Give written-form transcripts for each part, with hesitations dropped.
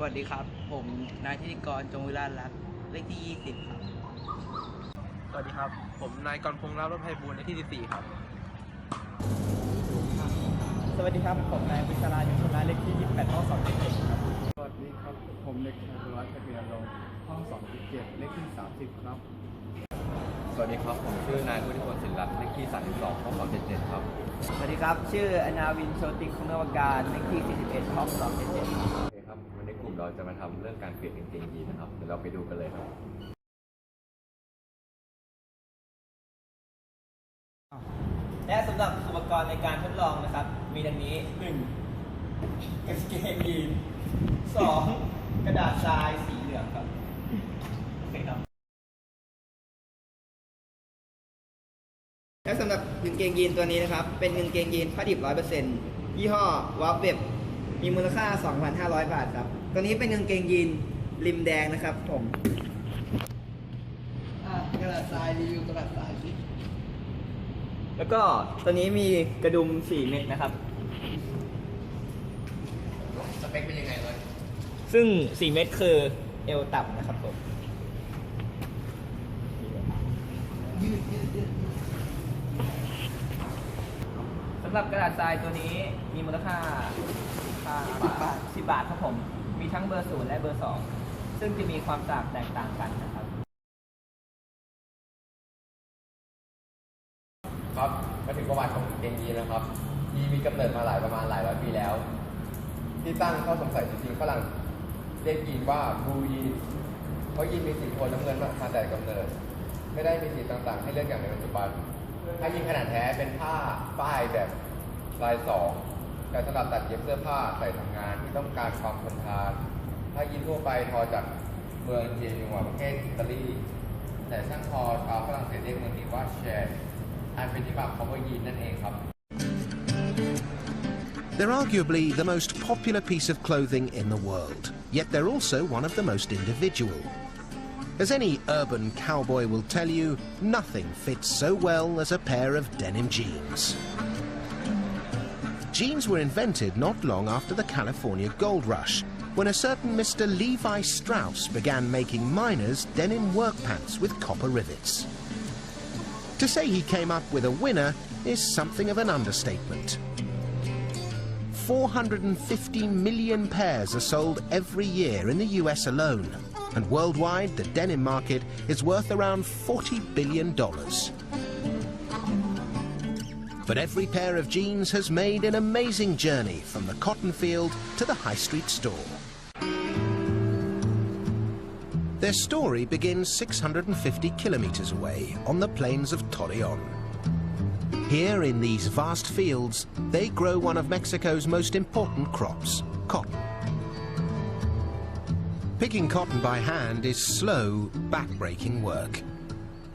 วัสดีครับผมนายธิติกรจงวิราชรัตน์เลขที่20ครับสวัสดีครับผมนายกรพงษ์เล่ารถไพบูลย์เลขที่14ครับสวัสดีครับผมนายวิศรายุชนะเลขที่28ห้อง277ครับสวัสดีครับผมเด็กชายสุรัตน์ทะเบียนลงห้อง277เลขที่30ครับสวัสดีครับผมชื่อนายพุทธิพลศิลรัตน์เลขที่32ห้อง277ครับสวัสดีครับชื่ออนาวินโชติคุณวการเลขที่41ห้อง277โอเคครับวันนี้กลุ่มเราจะมาทำเรื่องการเปลี่ยนกางเกงยีนนะครับเดี๋ยวเราไปดูกันเลยครับและสำหรับอุปกรณ์ในการทดลองนะครับมีดังนี้ 1. กางเกงยีน 2. กระดาษทรายสีเหลืองครับโอเคครับและสำหรับกางเกงยีนตัวนี้นะครับเป็นกางเกงยีนผ้าดิบ 100% ยี่ห้อวอลเว็บมีมูลค่า 2,500 บาทครับตัวนี้เป็นกางเกงยีนริมแดงนะครับผมกระดาษทรายรีวิวกระดาษทรายสิแล้วก็ตัวนี้มีกระดุม4 เม็ดนะครับสเปคเป็นยังไงเลย ซึ่ง4 เม็ดคือเอวต่ำนะครับผมสำหรับกระดาษทรายตัวนี้มีมูลค่า10 บาทครับผมมีทั้งเบอร์0และเบอร์2ซึ่งจะมีความต่างแตกต่างกันนะครับครับมาถึงประวัติของกางเกงยีนนะครับยีนมีกำเนิดมาประมาณหลายร้อยปีแล้วที่ตั้งข้อสงสัยจริงๆฝรั่งเรียกยีนว่าบูยีนเพราะยีนมีสีโทนน้ำเงินมาแต่กำเนิดไม่ได้มีสีต่างๆให้เลือกอย่างในปัจจุบันถ้ายีนขนาดแท้เป็นผ้าฝ้ายแบบลาย2แต่สำหรับตัดเย็บเสื้อผ้าใส่ทำงานที่ต้องการความทนทานถ้ายีนทั่วไปทอจากเมืองเจนีวาประเทศอิตาลีแต่ช่างทอชาวฝรั่งเศสเรียกเมืองนี้ว่าแชร์อันเป็นที่มาของคำว่ายีนนั่นเองครับ They're arguably the most popular piece of clothing in the world, yet they're also one of the most individual. As any urban cowboy will tell you, nothing fits so well as a pair of denim jeans. Jeans were invented not long after the California gold rush, when a certain Mr. Levi Strauss began making miners denim work pants with copper rivets. To say he came up with a winner is something of an understatement. 450 million pairs are sold every year in the US alone, and worldwide the denim market is worth around $40 billion. But every pair of jeans has made an amazing journey from the cotton field to the high street store. Their story begins 650 kilometers away on the plains of Torreon. Here in these vast fields, they grow one of Mexico's most important crops, cotton. Picking cotton by hand is slow, back-breaking work.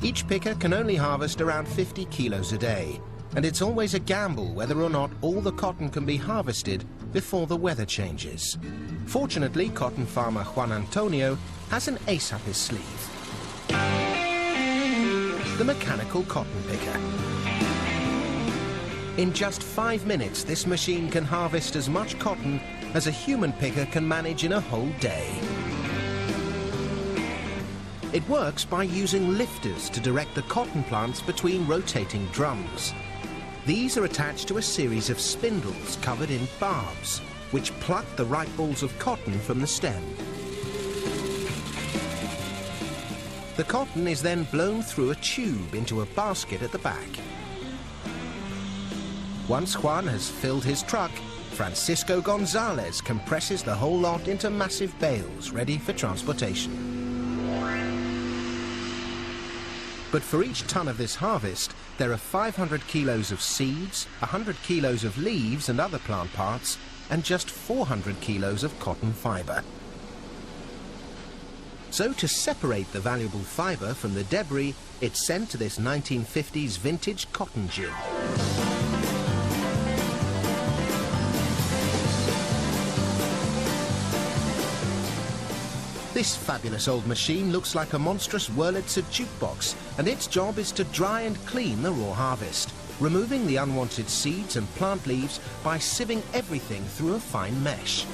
Each picker can only harvest around 50 kilos a day, and it's always a gamble whether or not all the cotton can be harvested before the weather changes. Fortunately, cotton farmer Juan Antonio has an ace up his sleeve: the mechanical cotton picker. In just 5 minutes, this machine can harvest as much cotton as a human picker can manage in a whole day. It works by using lifters to direct the cotton plants between rotating drums. These are attached to a series of spindles covered in barbs, which pluck the ripe balls of cotton from the stem. The cotton is then blown through a tube into a basket at the back. Once Juan has filled his truck, Francisco Gonzalez compresses the whole lot into massive bales ready for transportation. But for each ton of this harvest, there are 500 kilos of seeds, 100 kilos of leaves and other plant parts, and just 400 kilos of cotton fiber. So to separate the valuable fiber from the debris, it's sent to this 1950s vintage cotton gin. This fabulous old machine looks like a monstrous Wurlitzer jukebox, and its job is to dry and clean the raw harvest, removing the unwanted seeds and plant leaves by sieving everything through a fine mesh.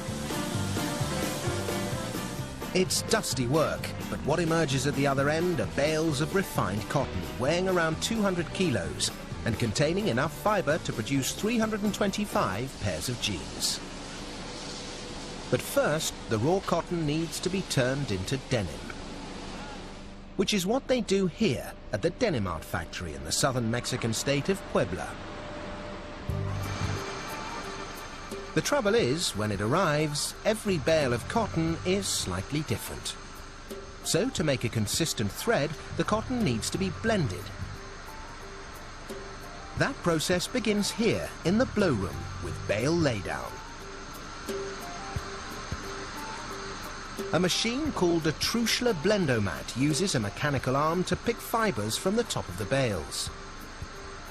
It's dusty work, but what emerges at the other end are bales of refined cotton weighing around 200 kilos and containing enough fibre to produce 325 pairs of jeans. But first, the raw cotton needs to be turned into denim, which is what they do here at the Denim Art Factory in the southern Mexican state of Puebla. The trouble is, when it arrives, every bale of cotton is slightly different. So, to make a consistent thread, the cotton needs to be blended. That process begins here, in the blow room, with bale laydown. A machine called a Truschler blendomat uses a mechanical arm to pick fibres from the top of the bales.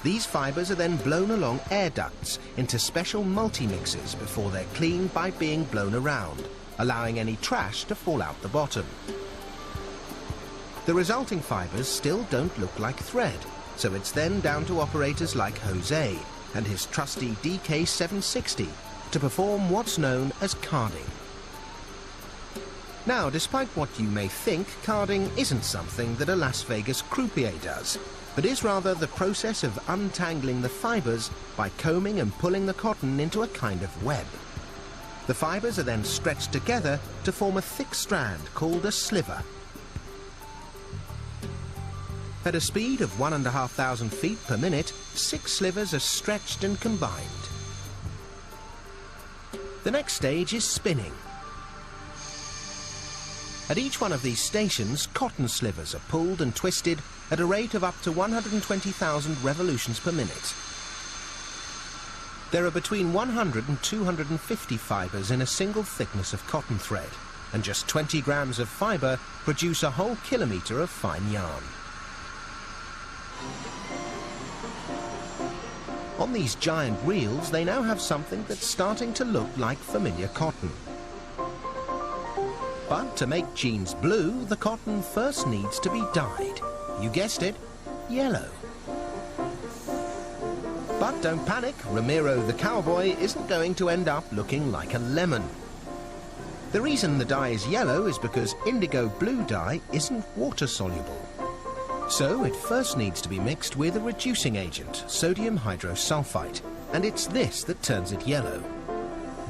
These fibres are then blown along air ducts into special multi-mixers before they're cleaned by being blown around, allowing any trash to fall out the bottom. The resulting fibres still don't look like thread, so it's then down to operators like Jose and his trusty DK760 to perform what's known as carding. Now, despite what you may think, carding isn't something that a Las Vegas croupier does, but is rather the process of untangling the fibres by combing and pulling the cotton into a kind of web. The fibres are then stretched together to form a thick strand called a sliver. At a speed of 1,500 feet per minute, 6 slivers are stretched and combined. The next stage is spinning. At each one of these stations, cotton slivers are pulled and twisted at a rate of up to 120,000 revolutions per minute. There are between 100 and 250 fibres in a single thickness of cotton thread, and just 20 grams of fibre produce a whole kilometre of fine yarn. On these giant reels, they now have something that's starting to look like familiar cotton. But to make jeans blue, the cotton first needs to be dyed. You guessed it, yellow. But don't panic, Ramiro the cowboy isn't going to end up looking like a lemon. The reason the dye is yellow is because indigo blue dye isn't water soluble. So it first needs to be mixed with a reducing agent, sodium hydrosulfite, and it's this that turns it yellow.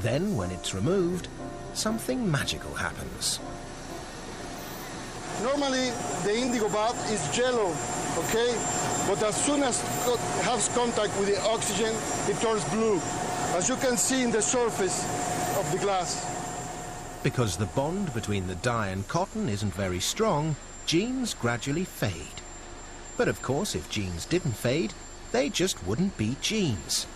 Then, when it's removed, something magical happens. Normally, the indigo bath is yellow, okay? But as soon as it has contact with the oxygen, it turns blue, as you can see in the surface of the glass. Because the bond between the dye and cotton isn't very strong, jeans gradually fade. But of course, if jeans didn't fade, they just wouldn't be jeans.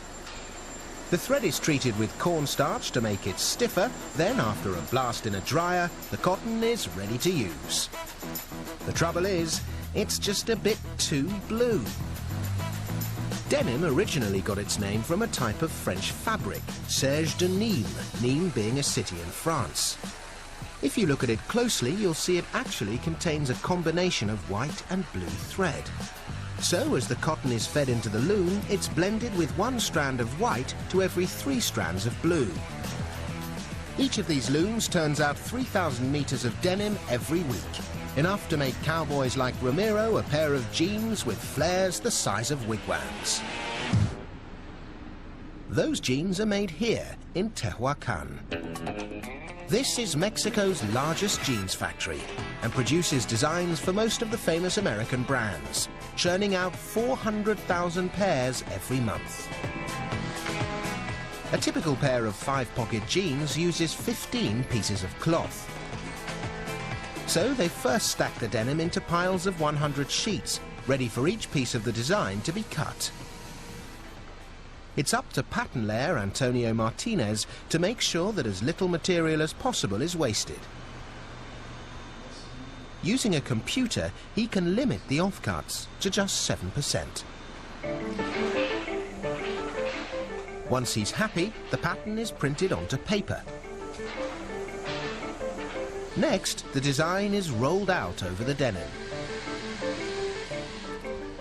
The thread is treated with cornstarch to make it stiffer, then after a blast in a dryer, the cotton is ready to use. The trouble is, it's just a bit too blue. Denim originally got its name from a type of French fabric, serge de Nîmes, Nîmes being a city in France. If you look at it closely, you'll see it actually contains a combination of white and blue thread. So, as the cotton is fed into the loom, it's blended with 1 strand of white to every 3 strands of blue. Each of these looms turns out 3,000 meters of denim every week, enough to make cowboys like Ramiro a pair of jeans with flares the size of wigwams. Those jeans are made here in Tehuacan. This is Mexico's largest jeans factory and produces designs for most of the famous American brands, churning out 400,000 pairs every month. A typical pair of 5-pocket jeans uses 15 pieces of cloth. So they first stack the denim into piles of 100 sheets, ready for each piece of the design to be cut. It's up to pattern layer Antonio Martinez to make sure that as little material as possible is wasted. Using a computer, he can limit the offcuts to just 7%. Once he's happy, the pattern is printed onto paper. Next, the design is rolled out over the denim.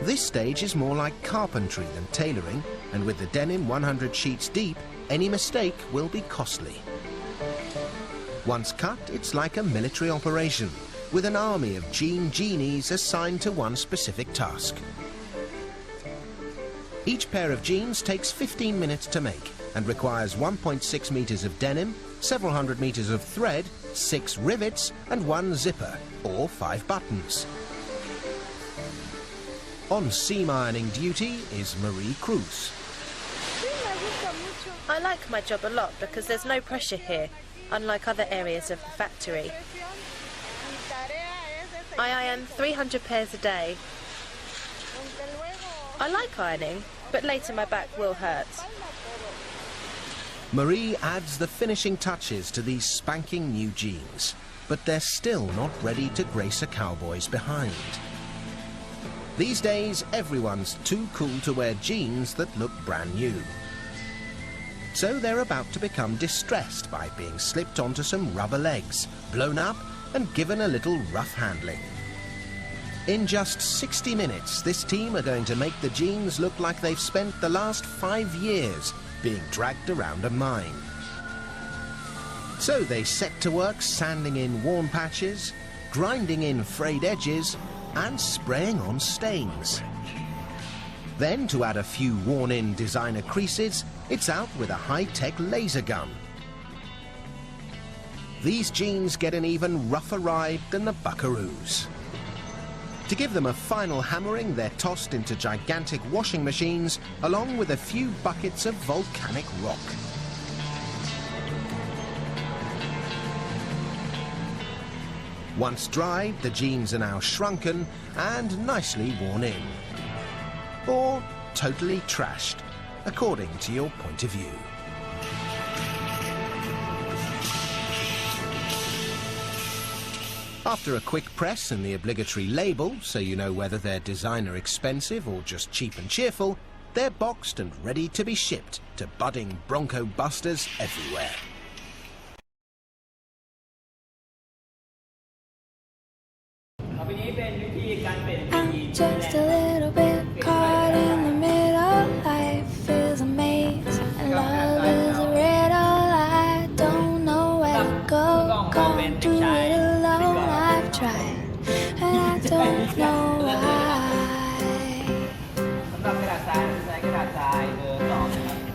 This stage is more like carpentry than tailoring, and with the denim 100 sheets deep, any mistake will be costly. Once cut, it's like a military operation, with an army of jean genies assigned to one specific task. Each pair of jeans takes 15 minutes to make and requires 1.6 meters of denim, several hundred meters of thread, 6 rivets and 1 zipper, or 5 buttons. On seam ironing duty is Marie Cruz. I like my job a lot because there's no pressure here, unlike other areas of the factory. I iron 300 pairs a day. I like ironing, but later my back will hurt. Marie adds the finishing touches to these spanking new jeans, but they're still not ready to grace a cowboy's behind. These days, everyone's too cool to wear jeans that look brand new. So they're about to become distressed by being slipped onto some rubber legs, blown up and given a little rough handling. In just 60 minutes, this team are going to make the jeans look like they've spent the last 5 years being dragged around a mine. So they set to work sanding in worn patches, grinding in frayed edges and spraying on stains. Then, to add a few worn-in designer creases, it's out with a high-tech laser gun. These jeans get an even rougher ride than the Buckaroos. To give them a final hammering, they're tossed into gigantic washing machines along with a few buckets of volcanic rock. Once dried, the jeans are now shrunken and nicely worn in. Or totally trashed, according to your point of view. After a quick press and the obligatory label, so you know whether they're designer expensive or just cheap and cheerful, they're boxed and ready to be shipped to budding Bronco busters everywhere. I'm just a little bit caught in the middle. Life is a maze and love is a riddle. I don't know where to go. Can't do it alone. I've tried and I don't know why.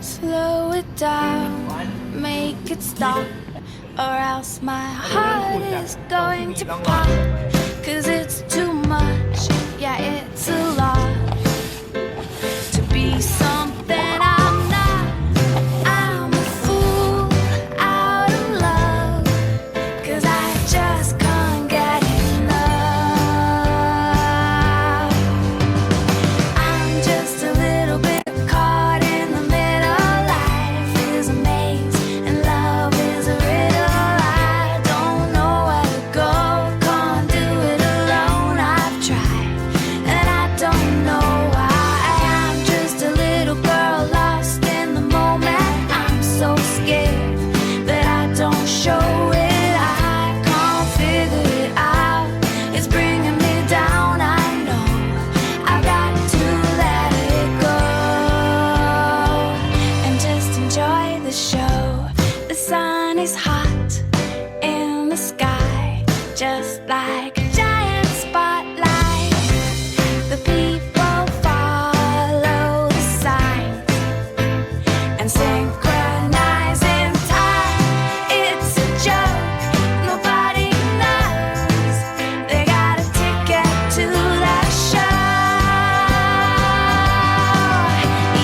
Slow it down, make it stop, or else my heart is going to pop. 'Cause it's too much, yeah, it's a lot to be something I'm not. I'm a fool out of love, 'cause I just can't get enough. I'm just a little bit caught in the middle. Life is a maze and love is a riddle. I don't know where to go. Just like a giant spotlight, the people follow the signs and synchronize in time. It's a joke, nobody knows. They got a ticket to that show.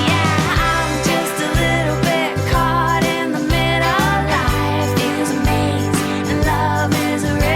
Yeah, I'm just a little bit caught in the middle. Life is a maze and love is a riddle.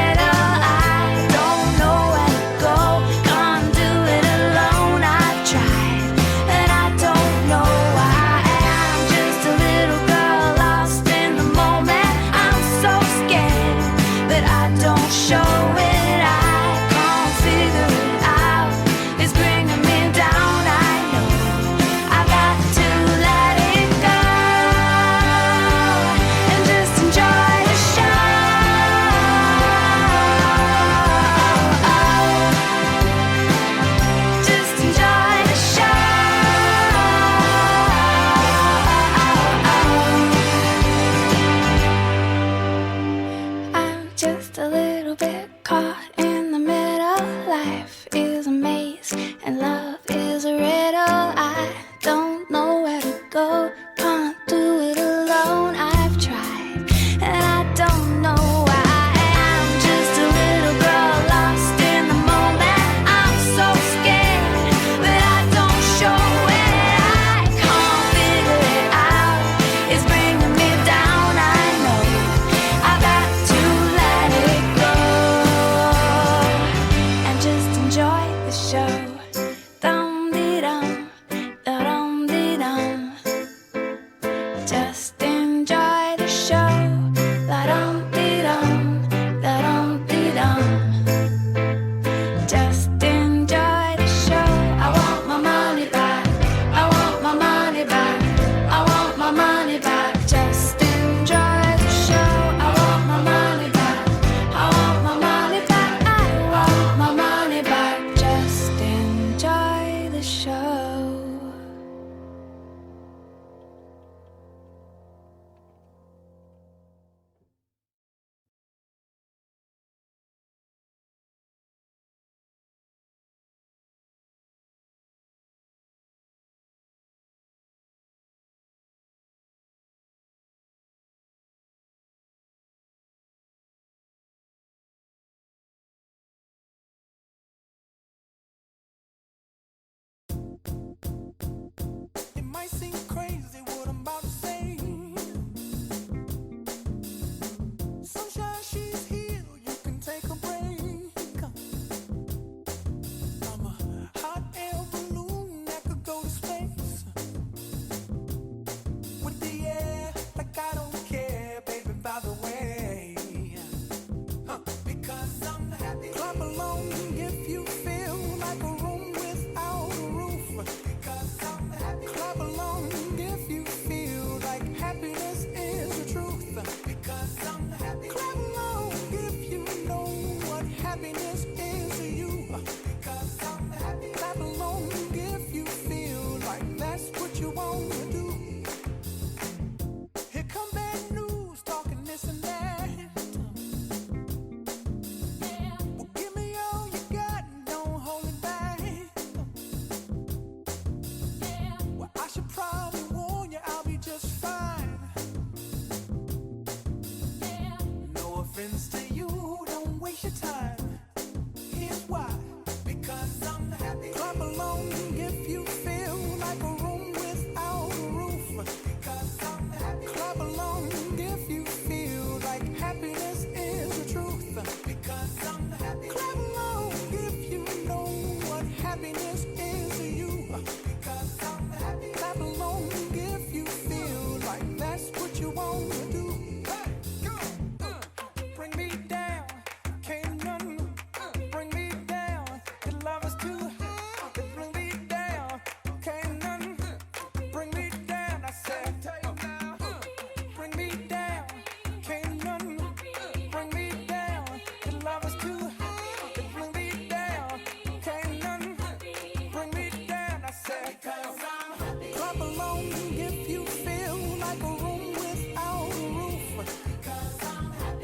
just a little bit caught in the middle. Life is a maze and love is a riddle. I don't know where to go, can't do it alone. I've tried and I don't know why. I'm just a little girl lost in the moment. I'm so scared, but I don't show it. I can't figure it out, it's bringing me down. I know I got to let it go and just enjoy the show. Dum-dee-dum, da-dum-dee-dum. Just enjoy the show. La-dum-dee-dum, da-dum-dee-dum. Just enjoy the show. I want my money back. I want my money back. I want my money back. Just enjoy the show. I want my money back. I want my money back. I want my money back. Just enjoy the show. It might seem crazy what I'm about to say. Sunshine, she's here, you can take a break. I'm a hot air balloon that could go to space. With the air, like I don't care, baby, by the way. Because I'm happy. Clap along if you feel like a room without a roof. Because I'm happy. Clap along if you feel like happiness is the truth. Because I'm happy. Clap along if you know what happiness is to you. Because I'm happy. Clap along if you feel like that's what you want to do. Here come bad news, talking this and that. Well, give me all you got, don't hold it back. Well, I should probably warn you, I'll be just fine. No offense to you, don't waste your time. Here's why. Because I'm happy. Clap along if you feel like a room without a roof. Because I'm happy. Clap along if you feel like happiness is the truth. Because I'm happy. Clap along if you know what happiness is to you. Because I'm happy. Clap along if you feel like that's what you want to do. Bring me down, can't none bring me down. Your love is too high, bring me down, can't none bring me down. I said, bring me down, can't none bring me down. Your love is too high, bring me down, can't none bring me down. I said, clap along if you feel like a room without a roof.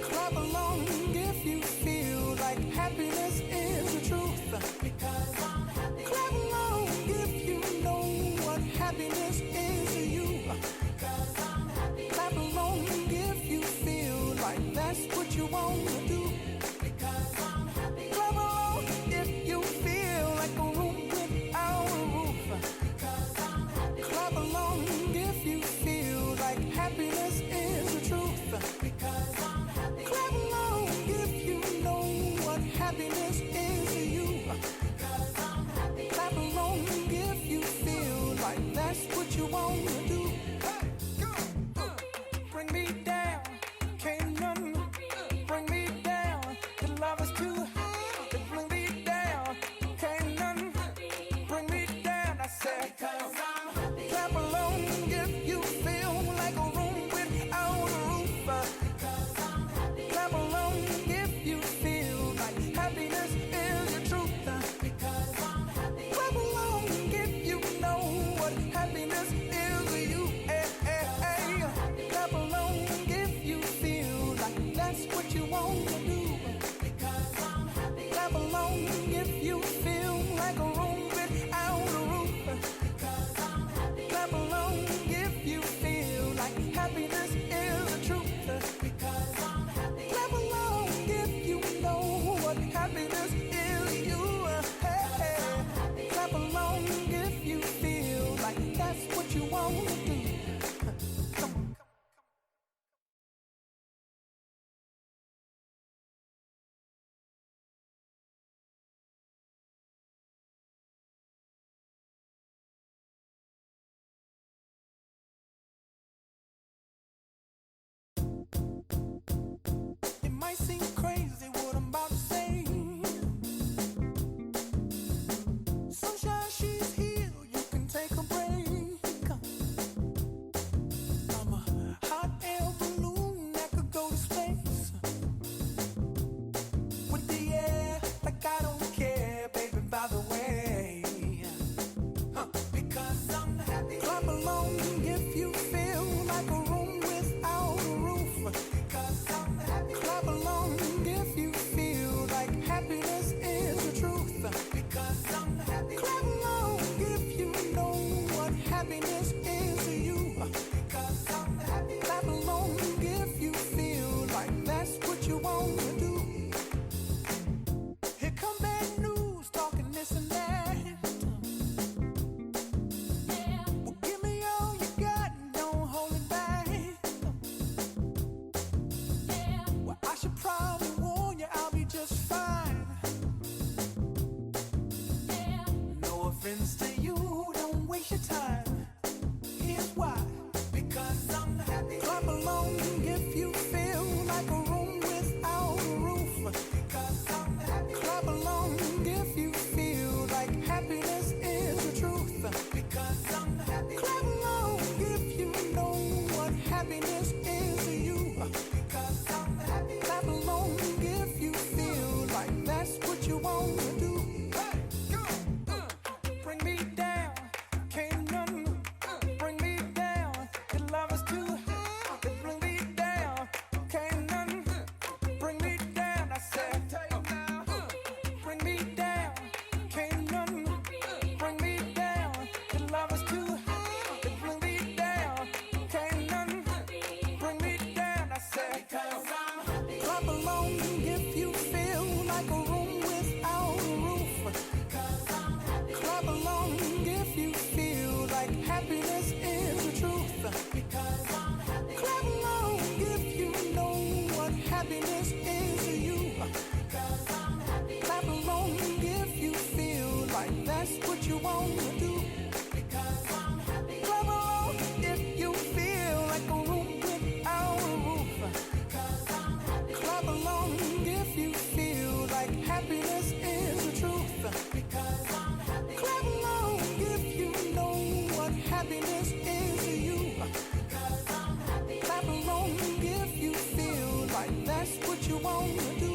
Clap along if you feel like happiness is the truth. Clap along if you know what happiness is to you. Clap along if you feel like that's what you want to do. Clap along if you feel like a room without a roof. Clap along if you feel like happiness is the truth. Clap along if you know what happiness is to you. Clap along if you feel like that's what you want to do. Bring me down, can't none bring me down. Your love is too high, bring me down, can't none bring me down. I said, clap along if you feel like a room without a roof. Clap along if you feel like happiness might seem crazy what I'm about to say. Sunshine, she's here, you can take a break. I'm a hot air balloon that could go to space. With the air, like I don't care, baby, by the way. Because I'm happy. Clap along if you feel like a room without a roof. Because I'm happy. Clap along if you feel like happiness is the truth. Because I'm happy. Clap along if you know what happiness is to you. Because I'm happy. Clap along if you feel like that's what you want to do. Here come bad news, talking this and that. Well, give me all you got, don't hold it back. Well, I should probably warn you, I'll be just fine. No offense to you, don't waste your time. Here's why. Because I'm happy. Clap along if you feel like a room without a roof. Because I'm happy. Clap along if you feel like happiness is the truth. Because I'm happy. Clap along if you know what happiness is to you. Because I'm happy. Clap along if you feel like that's what you want to do. Hey, go. Bring me down, can't none bring me down. Your love is too hot, it bring me down. Can't none bring me down. I said, bring me down, can't none bring me down. Your love is too hot, it bring me down. Can't none bring me down. I said, clap along if you feel like a room without a roof. Clap along if you feel like happiness is the truth. Clap along if you know what happiness is to you. Clap along if you feel like that's what you want to do. Clap along if you feel like a room without a roof. Clap along if you feel like happiness is the truth. Clap along if you know what happiness is to you. Clap along if you feel like that's what you want to do.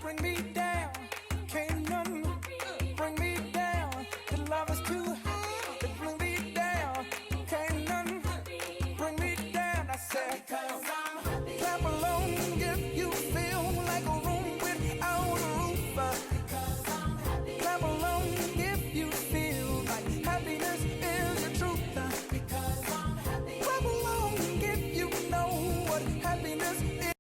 Bring me down, can't none bring me down. Your love is too hot, it bring me down. Can't none bring me down. I said, clap along if you feel like a room without a roof. Clap along if you feel like happiness is the truth. Clap along if you know what happiness is.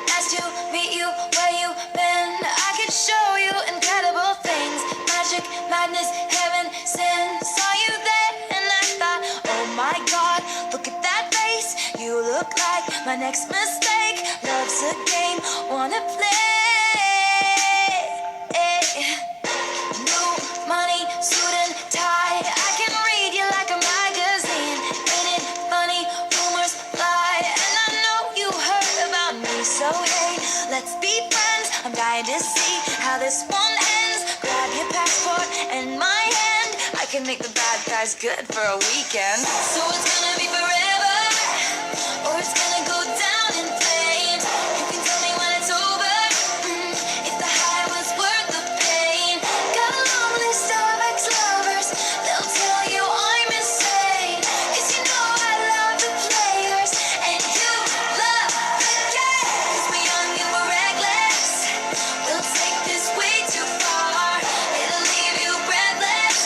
Nice to meet you where you been. I could show you incredible things. Magic, madness, heaven, sin. Saw you there and I thought, oh my god, look at that face. You look like my next mistake. Love's a game, wanna play. New money, suit and tie. I can read you like a magazine. Ain't it funny? Rumors fly. And I know you heard about me. So hey, let's be friends. I'm dying to see how this one ends. Grab your passport and my hand. I can make the bad guys good for a weekend. So it's gonna be forever, or it's gonna go down in flames. You can tell me when it's over, if the high was worth the pain. Got a long list of ex-lovers, they'll tell you I'm insane. 'Cause you know I love the players, and you love the game. 'Cause we're young and we're reckless, we'll take this way too far. It'll leave you breathless,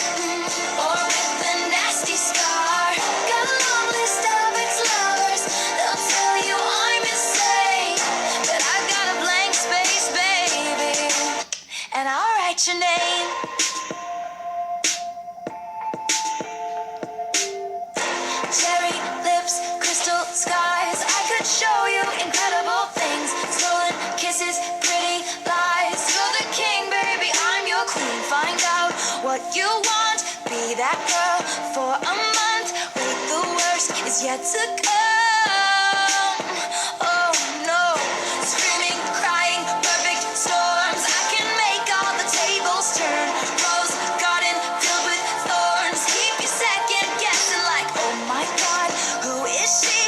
or with a nasty scar. Got a long list of ex-lovers, they'll tell you I'm insane. But I've got a blank space, baby, and I'll write your name. Cherry lips, crystal skies. I could show you incredible what you want. Be that girl for a month. Wait, the worst is yet to come. Oh no, screaming, crying, perfect storms. I can make all the tables turn. Rose garden filled with thorns. Keep you second guessing like, oh my God, who is she?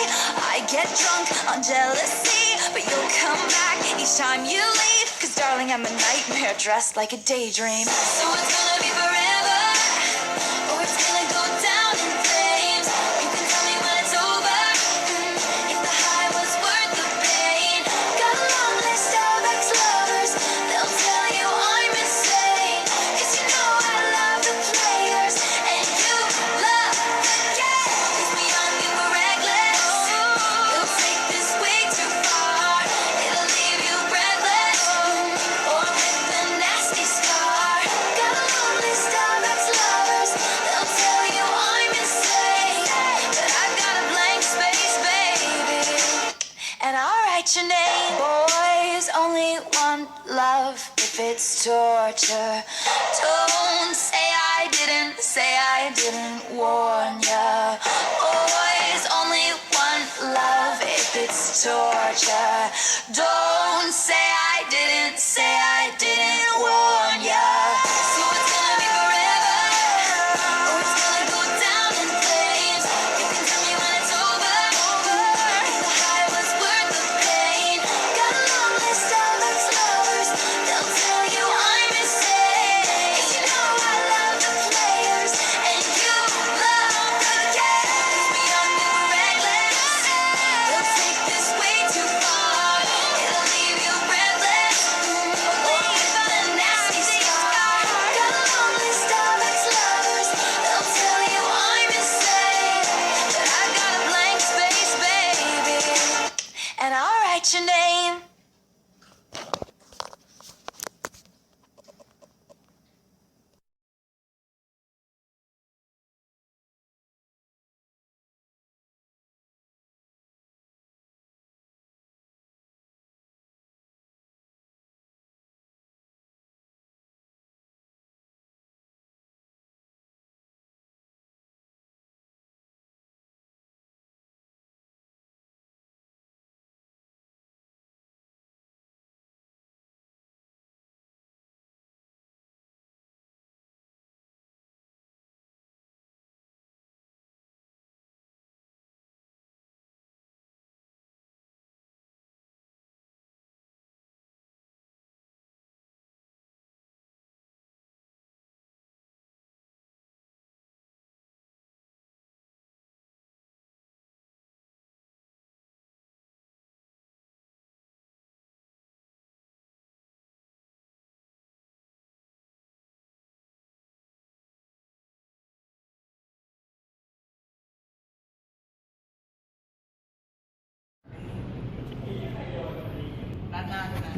I get drunk on jealousy, but you'll come back each time you leave. Cause darling, I'm a nightmare dressed like a daydream. So it's gonna be forever, or it's gonna go down in flames. You can tell me when it's over, if the high was worth the pain. Got a long list of ex-lovers, they'll tell you I'm insane. Cause you know I love the players, and you love the game. Cause we young and we're reckless, you'll take this way too far. It'll leave you breathless, or with a nasty scar. Got a long list of ex-lovers, they'll tell you I'm insane. But I've got a blank space, baby, and I'll write your name. Boys only want love if it's torture. Don't say I didn't warn ya. Boys only want love if it's torture. Don't say I didn't warn ya. So it's gonna be forever, or it's gonna go down in flames. You can tell me when it's over, if the high was worth the pain. Got a long list of ex-lovers, they'll tell you I'm insane. 'Cause you know I love the players, and you love the game. 'Cause we young and we're reckless, they'll take this way too far. It'll leave you breathless, or with a nasty scar. Got a long list of ex-lovers, they'll tell you I'm insane. But I've got a blank space, baby, and I'll write your name.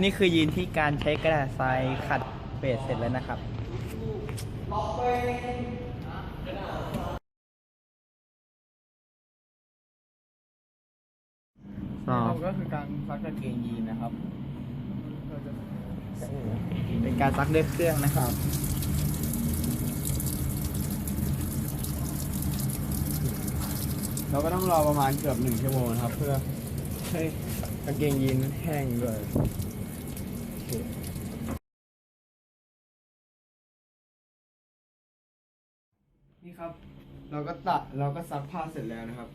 นี่คือยีนที่การใช้กระดาษทรายขัดเฟดเสร็จแล้วนะครับก็คือการซักกางเกงยีนนะครับเป็นการซักด้วยเครื่องนะครับเราก็ต้องรอประมาณเกือบ1 ชั่วโมงนะครับเพื่อให้กางเกงยีนแห้งด้วยนี่ครับเราก็ซักผ้าเสร็จแล้วนะครับ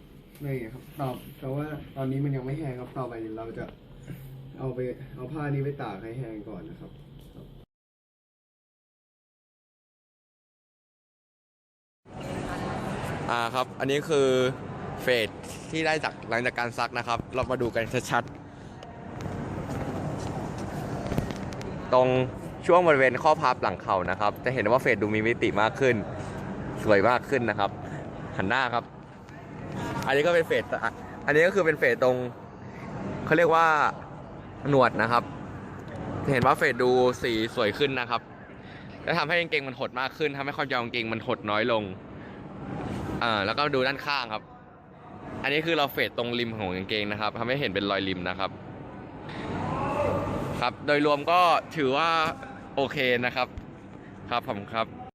นี่ครับแต่ว่าตอนนี้มันยังไม่แห้งครับต่อไปเราจะเอาผ้านี้ไปตากให้แห้งก่อนนะครับครับอันนี้คือเฟดที่ได้จากหลังจากการซักนะครับเรามาดูกันชัดๆตรงช่วงบริเวณข้อพับหลังเข่านะครับจะเห็นว่าเฟดดูมีมิติมากขึ้นสวยมากขึ้นนะครับหันหน้าครับอันนี้ก็เป็นเฟดอันนี้ก็คือเป็นเฟดตรงเขาเรียกว่าหนวดนะครับจะเห็นว่าเฟดดูสีสวยขึ้นนะครับและทำให้กางเกงมันหดมากขึ้นทำให้ความยาวกางเกงมันหดน้อยลงแล้วก็ดูด้านข้างครับอันนี้คือเราเฟดตรงริมของกางเกงนะครับทำให้เห็นเป็นรอยริมนะครับครับโดยรวมก็ถือว่าโอเคนะครับครับผมครับ